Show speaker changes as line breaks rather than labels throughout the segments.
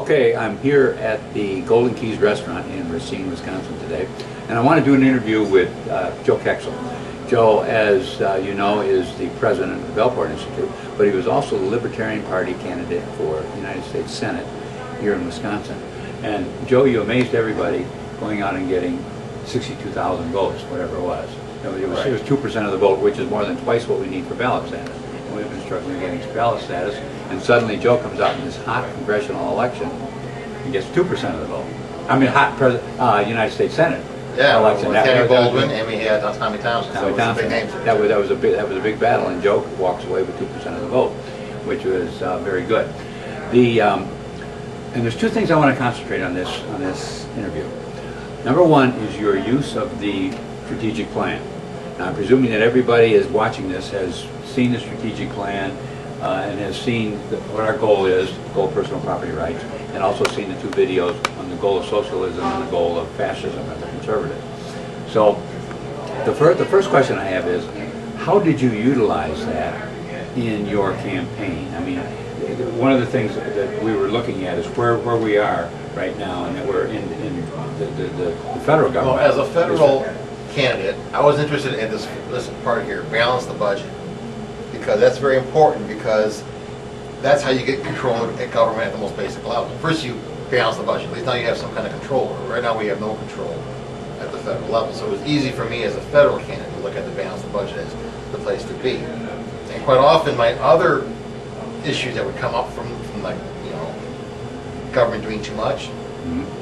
Okay, I'm here at the Golden Keys restaurant in Racine, Wisconsin today, and I want to do an interview with Joe Kexel. Joe, as you know, is the president of the Belport Institute, but he was also the Libertarian Party candidate for the United States Senate here in Wisconsin. And Joe, you amazed everybody going out and getting 62,000 votes, whatever it was. It was 2% of the vote, which is more than twice what we need for ballot status. And we've been struggling getting ballot status, and suddenly Joe comes out in this hot congressional election and gets 2% of the vote. I mean, hot United States Senate election.
Kenny Baldwin, and we had Tommy Thompson.
Tommy Thompson. That was a big battle, and Joe walks away with 2% of the vote, which was very good. And there's two things I want to concentrate on this interview. Number one is your use of the strategic plan. Now, I'm presuming that everybody is watching this has seen the strategic plan and has seen what our goal is, the goal of personal property rights, and also seen the two videos on the goal of socialism and the goal of fascism as a conservative. So the first question I have is, how did you utilize that in your campaign? I mean, one of the things that we were looking at is where we are right now, and that we're in the federal government.
Well, as a federal candidate, I was interested in this part here, balance the budget, because that's very important, because that's how you get control at government at the most basic level. First, you balance the budget. At least now you have some kind of control. Right now, we have no control at the federal level. So it was easy for me as a federal candidate to look at the balance of the budget as the place to be. And quite often, my other issues that would come up from like, you know, government doing too much,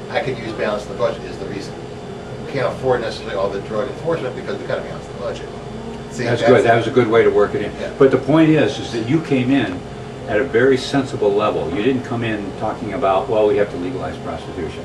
I could use balance of the budget is the reason. We can't afford necessarily all the drug enforcement because we've got to balance the budget. See,
that's good. That was a good way to work it in.
Yeah.
But the point is that you came in at a very sensible level. You didn't come in talking about, well, we have to legalize prostitution.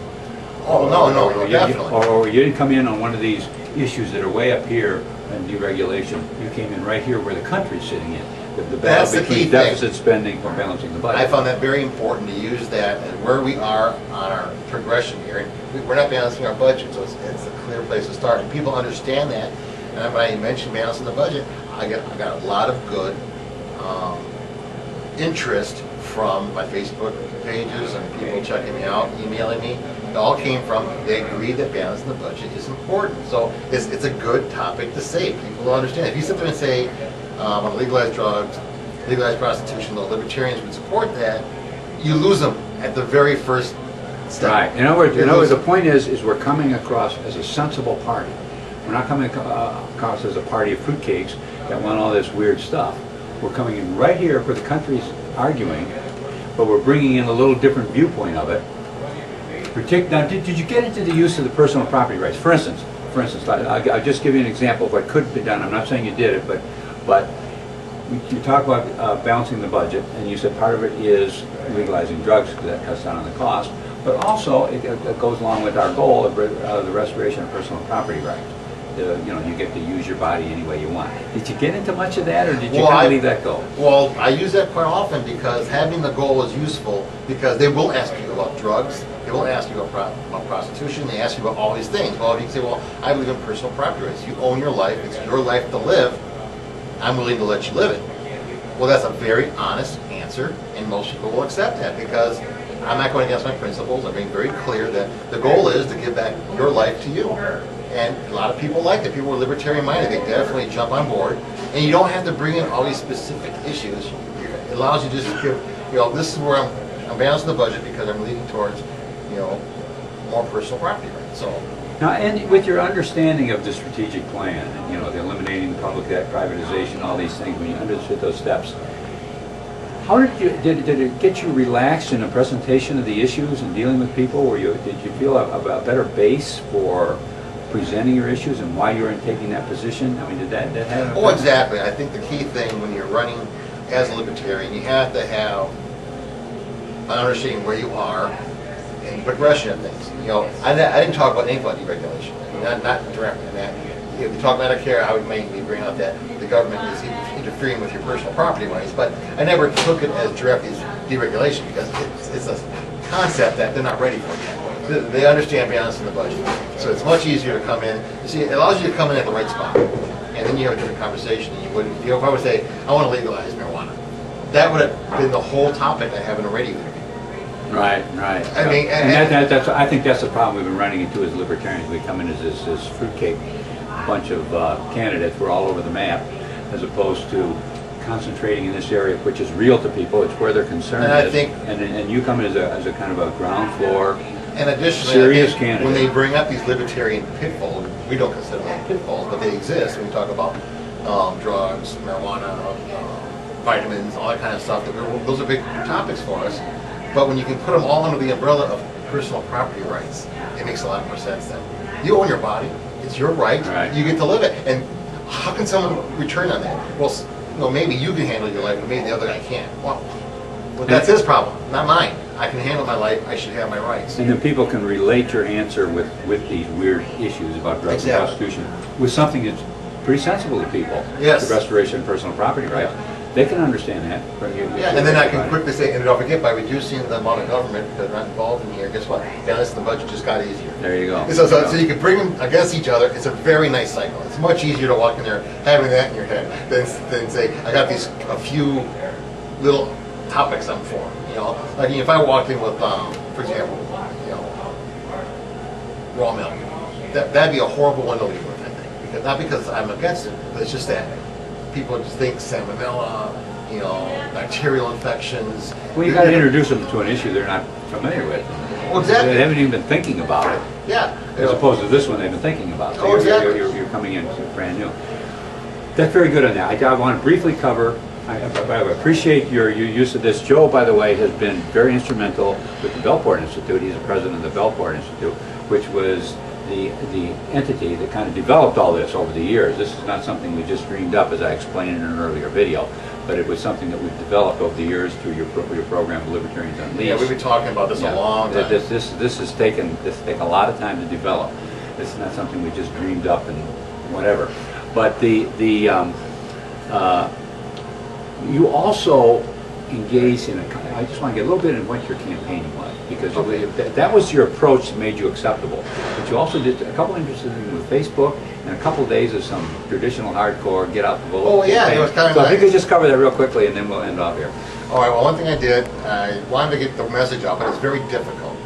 Oh, no, definitely.
Or you didn't come in on one of these issues that are way up here in deregulation. You came in right here where the country's sitting in. The balance between deficit spending or balancing the budget.
I found that very important to use that and where we are on our progression here. And we're not balancing our budget, so it's a clear place to start. And people understand that. And when I mentioned balancing the budget, I got a lot of good interest from my Facebook pages and people checking me out, emailing me. It all came from, they agree that balancing the budget is important. So it's a good topic to say. People will understand. If you sit there and say, I want to legalize drugs, legalize prostitution, the libertarians would support that, you lose them at the very first step.
Right. In other words, the point is we're coming across as a sensible party. We're not coming across as a party of fruitcakes that want all this weird stuff. We're coming in right here where the country's arguing, but we're bringing in a little different viewpoint of it. Now, did you get into the use of the personal property rights? For instance, I'll just give you an example of what could be done. I'm not saying you did it, but you talk about balancing the budget, and you said part of it is legalizing drugs because that cuts down on the cost, but also it goes along with our goal of the restoration of personal property rights. You get to use your body any way you want. Did you get into much of that, or did you kind of leave that go?
Well, I use that quite often because having the goal is useful, because they will ask you about drugs, they will ask you about prostitution, they ask you about all these things. Well, if you can say, well, I believe in personal property rights. You own your life, it's your life to live, I'm willing to let you live it. Well, that's a very honest answer, and most people will accept that because I'm not going against my principles. I'm being very clear that the goal is to give back your life to you. And a lot of people like that. People who are libertarian-minded, they definitely jump on board. And you don't have to bring in all these specific issues. It allows you to just give, this is where I'm balancing the budget because I'm leaning towards, more personal property rights. So
now, and with your understanding of the strategic plan, and, the eliminating public debt, privatization, all these things, when you understood those steps, how did it get you relaxed in the presentation of the issues and dealing with people? Did you feel a better base for presenting your issues and why you were taking that position? I mean, did that have?
Oh, exactly. I think the key thing when you're running as a libertarian, you have to have an understanding where you are and progression of things. I didn't talk about anything about deregulation. Not directly in that. If you talk Medicare, I would mainly bring out that the government is interfering with your personal property rights, but I never took it as directly as deregulation because it's a concept that they're not ready for yet. They understand balancing the budget. So it's much easier to come in. You see, it allows you to come in at the right spot. And then you have a different conversation. And you wouldn't, if I would say, I want to legalize marijuana, that would have been the whole topic I haven't already with you.
Right, right.
I mean,
that's I think that's the problem we've been running into as libertarians. We come in as this fruitcake bunch of candidates. We're all over the map, as opposed to concentrating in this area, which is real to people. It's where their concern
And I
is.
think-
And you come in as a kind of a ground floor.
And additionally,
Serious
I think
candidate.
when they bring up these libertarian pitfalls, we don't consider them pitfalls, but they exist. When we talk about drugs, marijuana, vitamins, all that kind of stuff, those are big topics for us. But when you can put them all under the umbrella of personal property rights, it makes a lot more sense then. You own your body. It's your right.
Right.
You get to live it. And how can someone return on that? Well, maybe you can handle your life, but maybe the other guy can't. Well, that's his problem, not mine. I can handle my life. I should have my rights.
And then people can relate your answer with these weird issues about drugs and prostitution with something that's pretty sensible to people.
Yes.
The restoration of personal property rights. They can understand that.
Yeah, and then I can quickly say, and don't forget, by reducing the amount of government, because they're not involved in here, guess what? Yeah, listen, the budget just got easier.
There you go.
So you can bring them against each other. It's a very nice cycle. It's much easier to walk in there having that in your head than say, I got a few little topics I'm for. You know, like if I walked in with, for example, raw milk, that'd be a horrible one to leave with, I think. Because, not because I'm against it, but it's just that people just think salmonella, bacterial infections.
Well, you got to introduce them to an issue they're not familiar with.
Well, exactly.
They haven't even been thinking about it.
Yeah.
As opposed to this one they've been thinking about. So
exactly.
You're coming in brand new. That's very good on that. I want to briefly cover, I appreciate your use of this. Joe, by the way, has been very instrumental with the Bellport Institute. He's the president of the Bellport Institute, which was the entity that kind of developed all this over the years. This is not something we just dreamed up, as I explained in an earlier video, but it was something that we've developed over the years through your program, Libertarians Unleashed.
Yeah, we've been talking about this a long time.
This has taken a lot of time to develop. This is not something we just dreamed up and whatever. But you also engaged in I just want to get a little bit in what your campaigning was, because that was your approach that made you acceptable. But you also did a couple interesting things with Facebook and a couple days of some traditional hardcore get out the vote.
Oh yeah, it was kind of
So
nice.
if you could just cover that real quickly and then we'll end off here.
All right, well, one thing I did, I wanted to get the message out, but it's very difficult.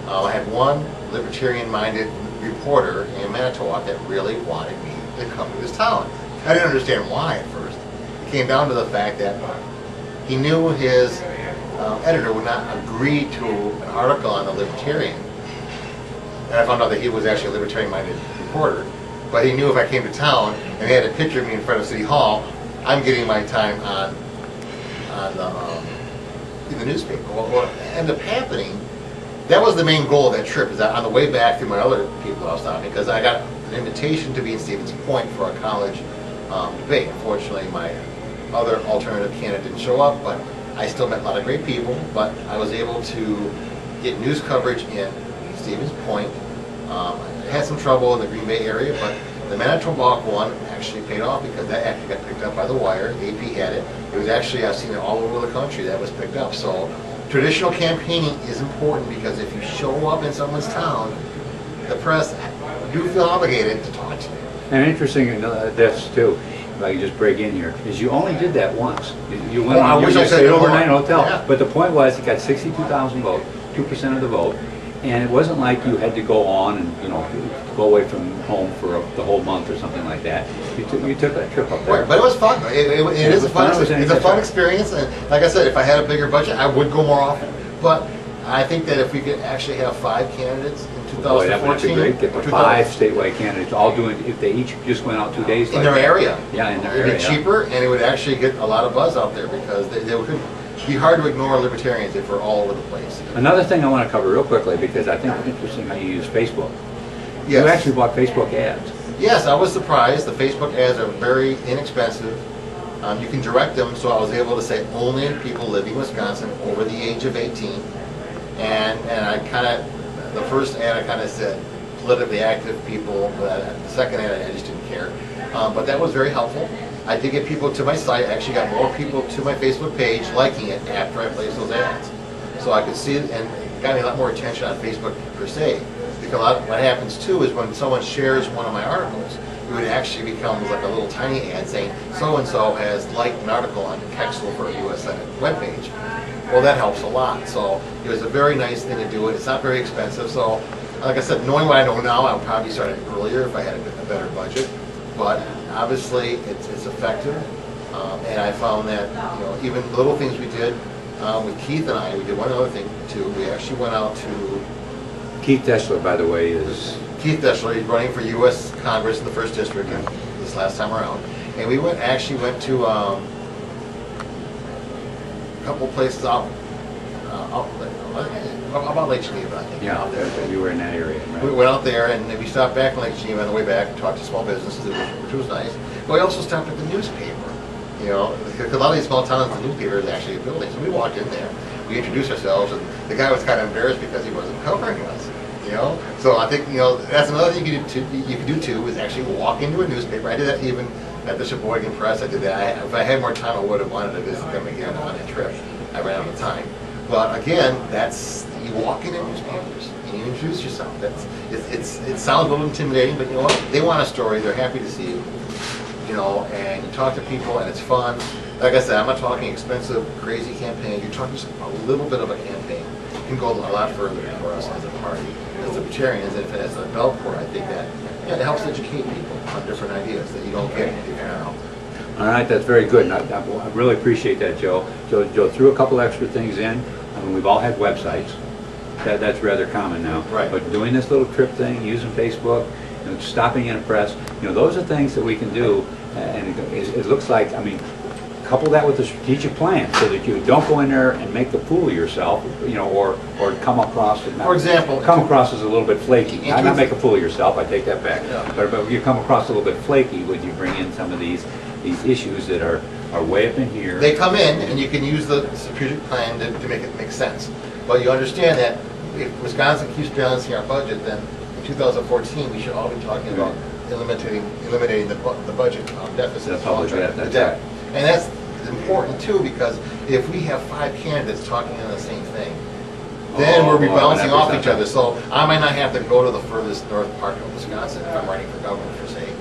I had one libertarian-minded reporter in Manitowoc that really wanted me to come to this town. I didn't understand why at first. It came down to the fact that he knew his editor would not agree to an article on the Libertarian. And I found out that he was actually a Libertarian-minded reporter. But he knew if I came to town and they had a picture of me in front of City Hall, I'm getting my time in the newspaper. Well, what ended up happening, that was the main goal of that trip, is that on the way back through my other people I was talking, because I got an invitation to be in Stevens Point for a college debate. Unfortunately, my other alternative candidate didn't show up, but I still met a lot of great people. But I was able to get news coverage in Stevens Point. I had some trouble in the Green Bay area, but the Manitowoc one actually paid off because that actually got picked up by The Wire. AP had it. It was actually, I've seen it all over the country that was picked up. So traditional campaigning is important, because if you show up in someone's town, the press do feel obligated to talk to you.
And interesting, that's too, if I could just break in here, is you only did that once. You went
I
on,
wish
you
I said
stayed
more.
overnight in a hotel.
Yeah.
But the point was, you got 62,000 votes, 2% of the vote, and it wasn't like you had to go on and go away from home for the whole month or something like that. You took that trip up there.
Right, but it was fun. It is a fun. It's a fun experience, and like I said, if I had a bigger budget, I would go more often. But I think that if we could actually have 5 candidates in 2014,
Boy, that would be great. Get the 5 statewide candidates all doing, if they each just went out 2 days.
in their area.
Yeah, in their
It'd
area.
be cheaper, and it would actually get a lot of buzz out there, because they would be hard to ignore libertarians if we're all over the place.
Another thing I want to cover real quickly, because I think it's interesting how you use Facebook.
Yes.
You actually bought Facebook ads.
Yes, I was surprised. The Facebook ads are very inexpensive. You can direct them, so I was able to say only people living in Wisconsin over the age of 18. And I kind of, the first ad I kind of said politically active people, but the second ad I just didn't care. But that was very helpful. I did get people to my site. I actually got more people to my Facebook page liking it after I placed those ads. So I could see it, and it got me a lot more attention on Facebook per se. Because what happens too is when someone shares one of my articles, it would actually become like a little tiny ad saying, so-and-so has liked an article on Kexel for a U.S. Senate webpage. Well, that helps a lot. So it was a very nice thing to do. It's not very expensive. So, like I said, knowing what I know now, I would probably start it earlier if I had a better budget. But obviously, it's effective. And I found that, you know, even little things we did with Keith and I, we did one other thing too. We actually went out to
Keith Deschler, by the way, is
Keith Deschler. He's running for U.S. Congress in the 1st District this last time around. And we actually went to a couple places out about Lake Geneva, I think.
yeah,
out there.
you were in that area, right?
We went out there and we stopped back in Lake Geneva on the way back, talked to small businesses, which was nice. But we also stopped at the newspaper, you know, because a lot of these small towns, the newspaper is actually a building. So we walked in there, we introduced ourselves, and the guy was kind of embarrassed because he wasn't covering us, you know. So I think, you know, that's another thing you could do too, is actually walk into a newspaper. I did that even at the Sheboygan Press. I did that. If I had more time, I would have wanted to visit them again on that trip. I ran out of time. But again, that's, you walk into newspapers and you introduce yourself. It sounds a little intimidating, but you know what? They want a story. They're happy to see you. You know, and you talk to people and it's fun. Like I said, I'm not talking expensive, crazy campaign. You're talking just a little bit of a campaign. It can go a lot further for us as a party, as libertarians, and as a Belcourt. I think that it helps educate people on different ideas that you don't get if you're not out there.
All right, that's very good. And I really appreciate that, Joe. Joe threw a couple extra things in. I mean, we've all had websites. That's rather common now.
Right.
But doing this little trip thing, using Facebook, you know, stopping in a press, you know, those are things that we can do. And it looks like, I mean, couple that with a strategic plan so that you don't go in there and make a fool of yourself, you know, or come across as,
for example,
come across as a little bit flaky. Not make a fool of yourself. I take that back.
Yeah.
But you come across a little bit flaky when you bring in some of these issues that are way up in here.
They come in and you can use the strategic plan to make it make sense. But you understand that if Wisconsin keeps balancing our budget, then in 2014 we should all be talking about eliminating the budget deficit,
the public debt.
the debt. And that's important too, because if we have 5 candidates talking on the same thing, then we'll be bouncing off each other. So I might not have to go to the furthest north part of Wisconsin if I'm running for governor, for say.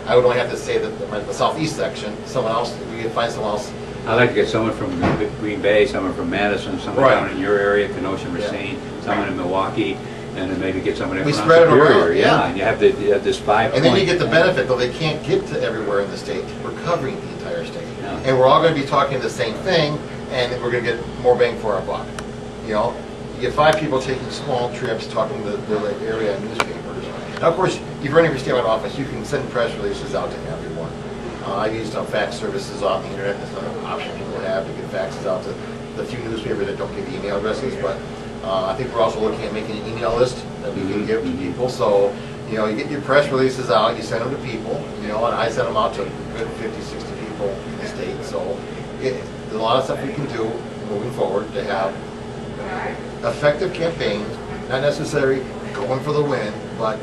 I would only have to say that the southeast section, someone else, we could find someone else.
I'd like to get someone from Green Bay, someone from Madison, someone down in your area, Kenosha, Racine, someone in Milwaukee, and then maybe get somebody from Superior. Yeah, and you have this 5
And then you get the benefit, though they can't get to everywhere in the state. We're covering the entire state. Yeah. And we're all going to be talking the same thing, and we're going to get more bang for our buck. You know, you get 5 people taking small trips, talking to the area newspapers. Now, of course, if you're running for statewide office, you can send press releases out to everyone. I've used fax services on the internet. That's another option people have, to get faxes out to the few newspapers that don't give email addresses. But I think we're also looking at making an email list that we can give to people. So, you know, you get your press releases out, you send them to people, you know, and I send them out to good 50, 60 people in the state. So there's a lot of stuff we can do moving forward to have effective campaigns, not necessarily going for the win, but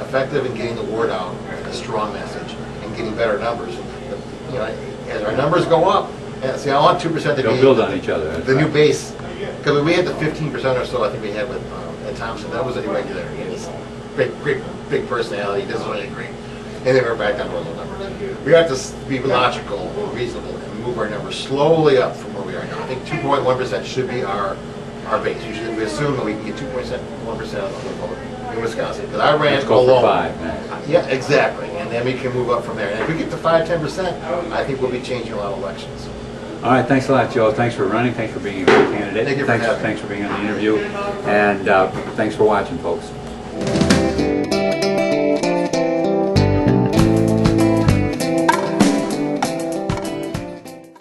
effective in getting the word out, a strong message, and getting better numbers. You know, as our numbers go up, see, I want 2% to
They'll build on each other.
The new base. Because we had the 15% or so I think we had with Ed Thompson. That was irregular. He was big personality. This was really great. And then we're back down to our low numbers. We have to be logical, reasonable, and move our numbers slowly up from where we are now. I think 2.1% should be our base. We assume that we can get 2.1% of the vote in Wisconsin. Because I ran alone.
5, man.
Yeah, exactly. And then we can move up from there. And if we get to 5-10%, I think we'll be changing a lot of elections.
All right, thanks a lot, Joe. Thanks for running. Thanks for being a good candidate.
Thank you for having me.
Thanks for being on the interview. And thanks for watching, folks.